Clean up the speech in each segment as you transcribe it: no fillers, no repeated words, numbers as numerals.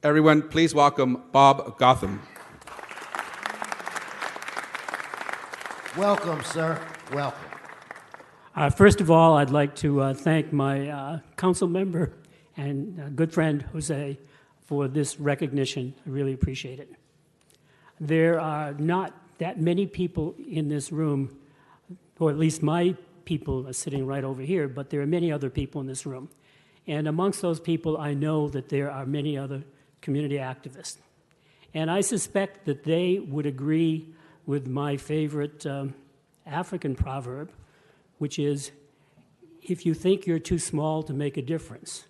Everyone, please welcome Bob Gotham. Welcome, sir. Welcome. First of all, I'd like to thank my council member and good friend, Jose, for this recognition. I really appreciate it. There are not that many people in this room, or at least my people are sitting right over here, but there are many other people in this room. And amongst those people, I know that there are many other community activists. And I suspect that they would agree with my favorite African proverb, which is, if you think you're too small to make a difference,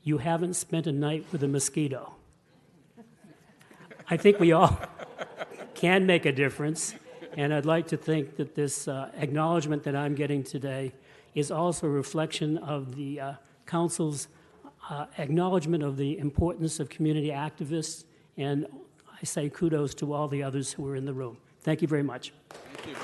you haven't spent a night with a mosquito. I think we all can make a difference, and I'd like to think that this acknowledgement that I'm getting today is also a reflection of the Council's acknowledgement of the importance of community activists, and I say kudos to all the others who are in the room. Thank you very much. Thank you, Bob.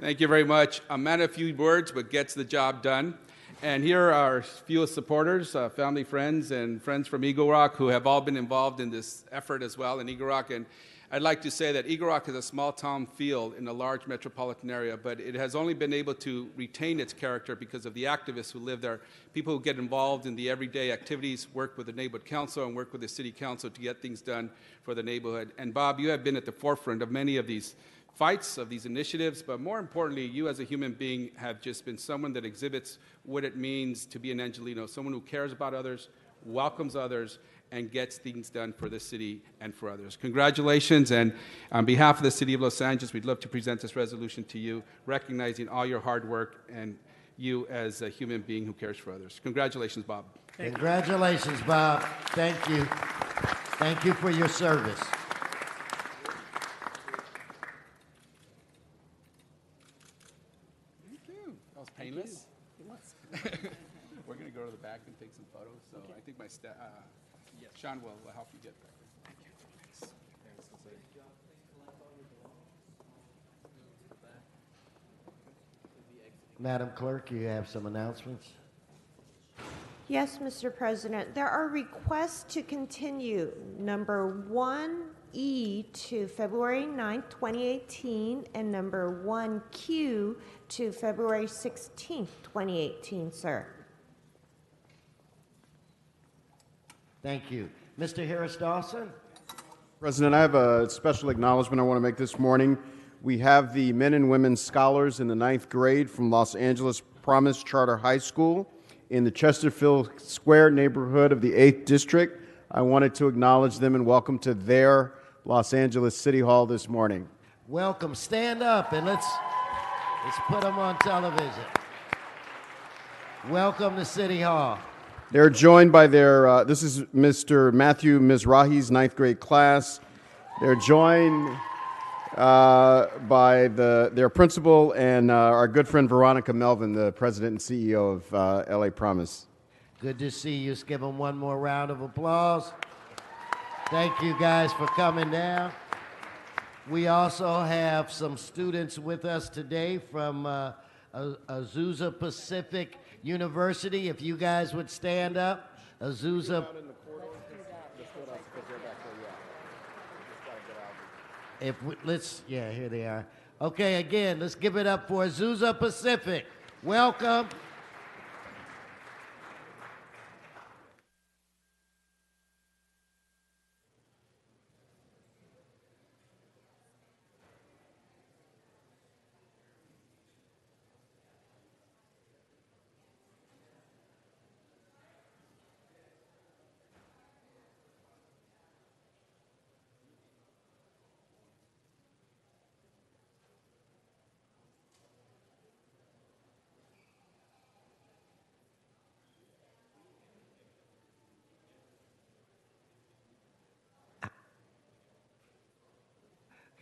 Thank you very much. A man of few words, but gets the job done. And here are our few supporters, family, friends, and friends from Eagle Rock who have all been involved in this effort as well in Eagle Rock. And I'd like to say that Eagle Rock is a small town feel in a large metropolitan area, but it has only been able to retain its character because of the activists who live there, people who get involved in the everyday activities, work with the neighborhood council and work with the city council to get things done for the neighborhood. And Bob, you have been at the forefront of many of these fights, of these initiatives, but more importantly, you as a human being have just been someone that exhibits what it means to be an Angelino, someone who cares about others, welcomes others, and gets things done for the city and for others. Congratulations, and on behalf of the City of Los Angeles, we'd love to present this resolution to you, recognizing all your hard work and you as a human being who cares for others. Congratulations, Bob. Congratulations, Bob. Thank you. Thank you for your service. Painless? We're going to go to the back and take some photos. So okay. I think my Sean will help you get back. Thanks. Madam Clerk, you have some announcements? Yes, Mr. President. There are requests to continue number 1E to February 9th, 2018, and number 1Q to February 16th, 2018, sir. Thank you. Mr. Harris Dawson? President, I have a special acknowledgement I want to make this morning. We have the men and women scholars in the 9th grade from Los Angeles Promise Charter High School in the Chesterfield Square neighborhood of the 8th District. I wanted to acknowledge them and welcome to their Los Angeles City Hall this morning. Welcome. Stand up and let's put them on television. Welcome to City Hall. They're joined by their, this is Mr. Matthew Mizrahi's 9th grade class. They're joined by their principal and our good friend Veronica Melvin, the president and CEO of LA Promise. Good to see you. Let's give them one more round of applause. Thank you guys for coming down. We also have some students with us today from Azusa Pacific University. If you guys would stand up. Azusa. Here they are. Okay, again, let's give it up for Azusa Pacific. Welcome.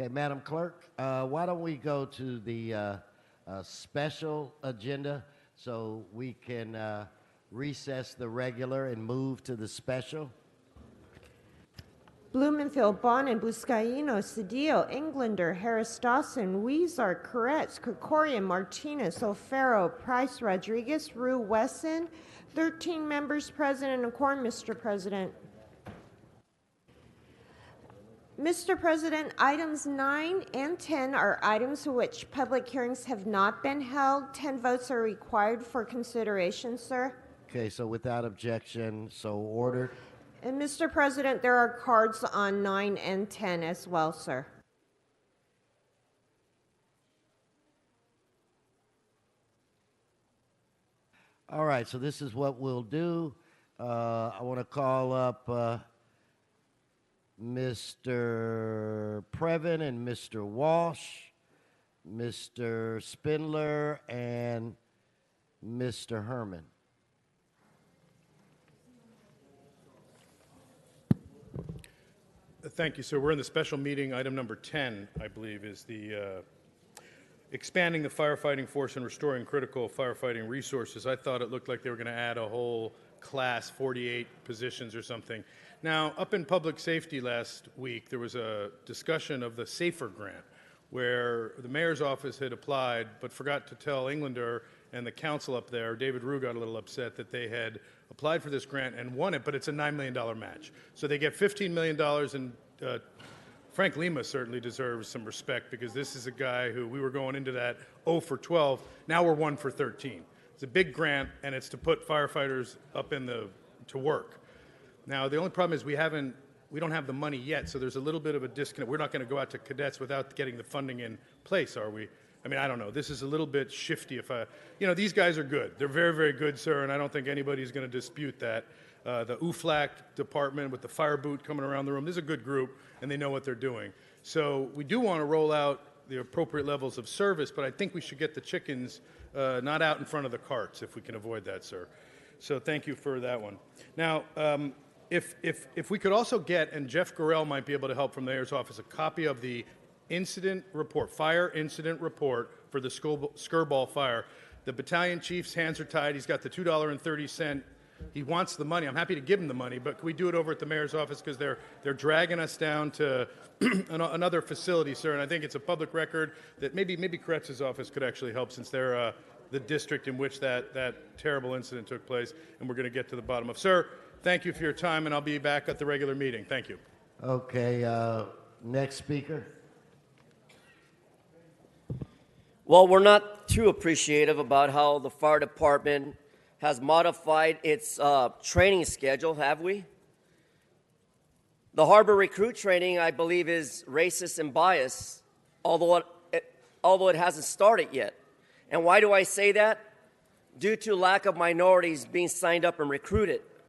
Okay, Madam Clerk, why don't we go to the special agenda so we can recess the regular and move to the special? Blumenfield, Bonin, Buscaino, Cedillo, Englander, Harris Dawson, Weezer, Koretz, Krikorian, Martinez, O'Farrell, Price, Rodriguez, Rue, Wesson. 13 members present and a quorum, Mr. President. Mr. President, items 9 and 10 are items for which public hearings have not been held. 10 votes are required for consideration, sir. Okay, so without objection, so ordered. And Mr. President, there are cards on 9 and 10 as well, sir. All right, so this is what we'll do. I want to call up Mr. Previn and Mr. Walsh, Mr. Spindler, and Mr. Herman. Thank you, sir. We're in the special meeting. Item number 10, I believe, is the expanding the firefighting force and restoring critical firefighting resources. I thought it looked like they were going to add a whole class, 48 positions or something. Now, up in public safety last week, there was a discussion of the SAFER grant, where the mayor's office had applied but forgot to tell Englander and the council up there. David Rue got a little upset that they had applied for this grant and won it, but it's a $9 million match. So they get $15 million, and Frank Lima certainly deserves some respect, because this is a guy who, we were going into that 0 for 12. Now we're 1 for 13. It's a big grant, and it's to put firefighters up to work. Now, the only problem is we don't have the money yet, so there's a little bit of a disconnect. We're not going to go out to cadets without getting the funding in place, are we? I mean, I don't know. This is a little bit shifty. These guys are good. They're very, very good, sir, and I don't think anybody's going to dispute that. The UFLAC department with the fire boot coming around the room, this is a good group, and they know what they're doing. So we do want to roll out the appropriate levels of service, but I think we should get the chickens not out in front of the carts, if we can avoid that, sir. So thank you for that one. Now, if we could also get, and Jeff Gorell might be able to help from the mayor's office, a copy of the incident report, fire incident report for the Skirball fire. The battalion chief's hands are tied. He's got the $2.30. He wants the money. I'm happy to give him the money, but can we do it over at the mayor's office, because they're dragging us down to another facility, sir, and I think it's a public record that maybe Koretz's office could actually help, since they're the district in which that terrible incident took place, and we're going to get to the bottom of. Sir, thank you for your time, and I'll be back at the regular meeting. Thank you. Okay, next speaker. Well, we're not too appreciative about how the fire department has modified its training schedule, have we? The harbor recruit training, I believe, is racist and biased, although it hasn't started yet. And why do I say that? Due to lack of minorities being signed up and recruited.